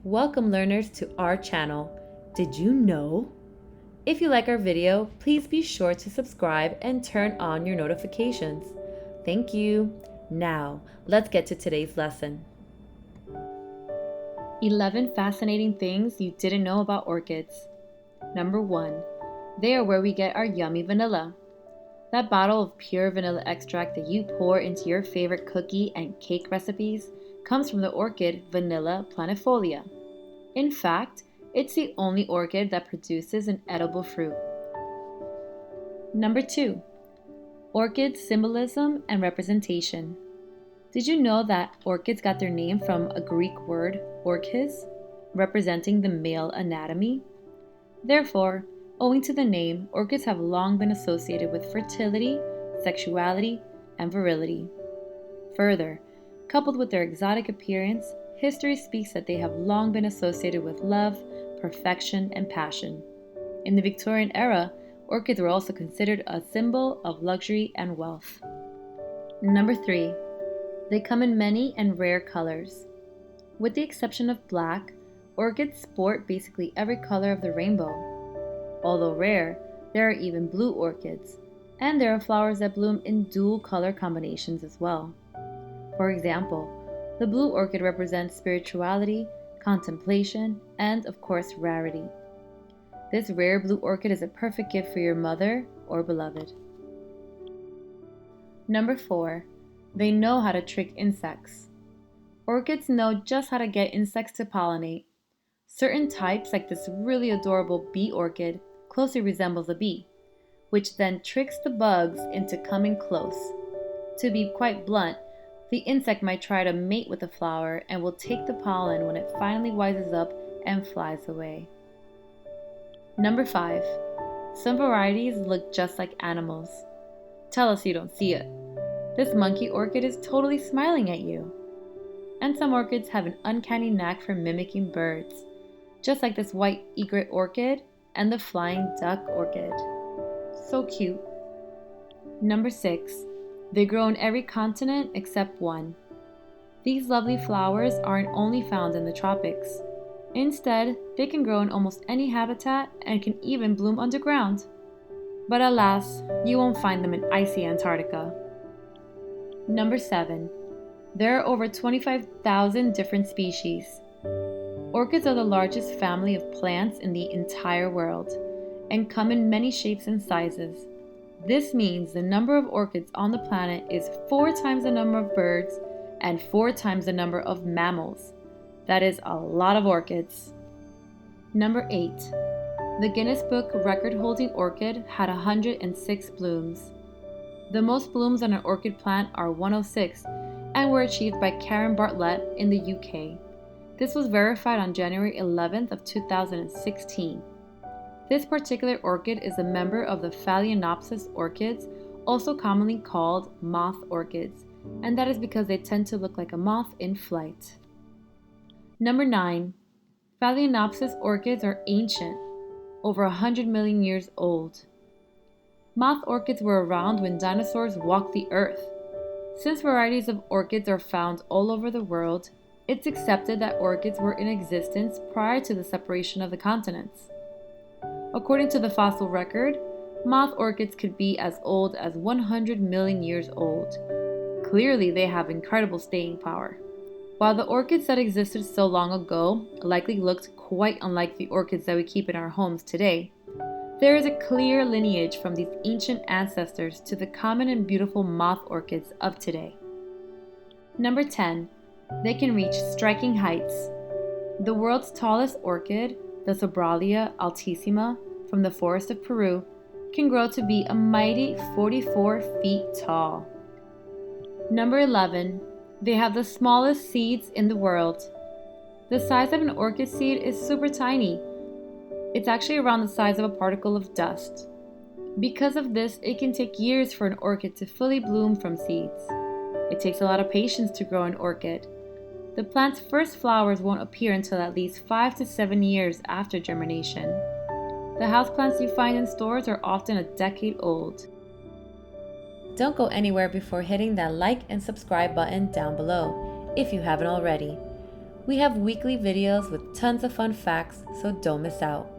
Welcome learners to our channel. Did you know? If you like our video, please be sure to subscribe and turn on your notifications. Thank you. Now, let's get to today's lesson. 11 fascinating things you didn't know about orchids. Number 1. They are where we get our yummy vanilla. That bottle of pure vanilla extract that you pour into your favorite cookie and cake recipes comes from the orchid Vanilla planifolia. In fact, it's the only orchid that produces an edible fruit. Number 2. Orchid symbolism and representation. Did you know that orchids got their name from a Greek word, orchis, representing the male anatomy? Therefore, owing to the name, orchids have long been associated with fertility, sexuality, and virility. Further, coupled with their exotic appearance, history speaks that they have long been associated with love, perfection, and passion. In the Victorian era, orchids were also considered a symbol of luxury and wealth. Number 3. They come in many and rare colors. With the exception of black, orchids sport basically every color of the rainbow. Although rare, there are even blue orchids, and there are flowers that bloom in dual color combinations as well. For example, the blue orchid represents spirituality, contemplation, and of course rarity. This rare blue orchid is a perfect gift for your mother or beloved. Number 4. They know how to trick insects. Orchids know just how to get insects to pollinate. Certain types, like this really adorable bee orchid, closely resembles a bee, which then tricks the bugs into coming close. To be quite blunt, the insect might try to mate with the flower and will take the pollen when it finally wises up and flies away. Number 5. Some varieties look just like animals. Tell us you don't see it. This monkey orchid is totally smiling at you. And some orchids have an uncanny knack for mimicking birds, just like this white egret orchid and the flying duck orchid. So cute. Number 6. They grow in every continent except one. These lovely flowers aren't only found in the tropics. Instead, they can grow in almost any habitat and can even bloom underground. But alas, you won't find them in icy Antarctica. Number 7. There are over 25,000 different species. Orchids are the largest family of plants in the entire world and come in many shapes and sizes. This means the number of orchids on the planet is 4 times the number of birds and 4 times the number of mammals. That is a lot of orchids. Number 8. The Guinness Book record-holding orchid had 106 blooms. The most blooms on an orchid plant are 106 and were achieved by Karen Bartlett in the UK. This was verified on January 11th of 2016. This particular orchid is a member of the Phalaenopsis orchids, also commonly called moth orchids, and that is because they tend to look like a moth in flight. Number 9. Phalaenopsis orchids are ancient, over 100 million years old. Moth orchids were around when dinosaurs walked the earth. Since varieties of orchids are found all over the world, it's accepted that orchids were in existence prior to the separation of the continents. According to the fossil record, moth orchids could be as old as 100 million years old. Clearly, they have incredible staying power. While the orchids that existed so long ago likely looked quite unlike the orchids that we keep in our homes today, there is a clear lineage from these ancient ancestors to the common and beautiful moth orchids of today. Number 10. They can reach striking heights. The world's tallest orchid, the Sobralia altissima from the forest of Peru, can grow to be a mighty 44 feet tall. Number 11. They have the smallest seeds in the world. The size of an orchid seed is super tiny. It's actually around the size of a particle of dust. Because of this, it can take years for an orchid to fully bloom from seeds. It takes a lot of patience to grow an orchid. The plant's first flowers won't appear until at least 5 to 7 years after germination. The houseplants you find in stores are often a decade old. Don't go anywhere before hitting that like and subscribe button down below, if you haven't already. We have weekly videos with tons of fun facts, so don't miss out.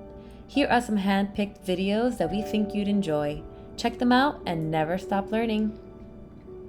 Here are some hand-picked videos that we think you'd enjoy. Check them out and never stop learning.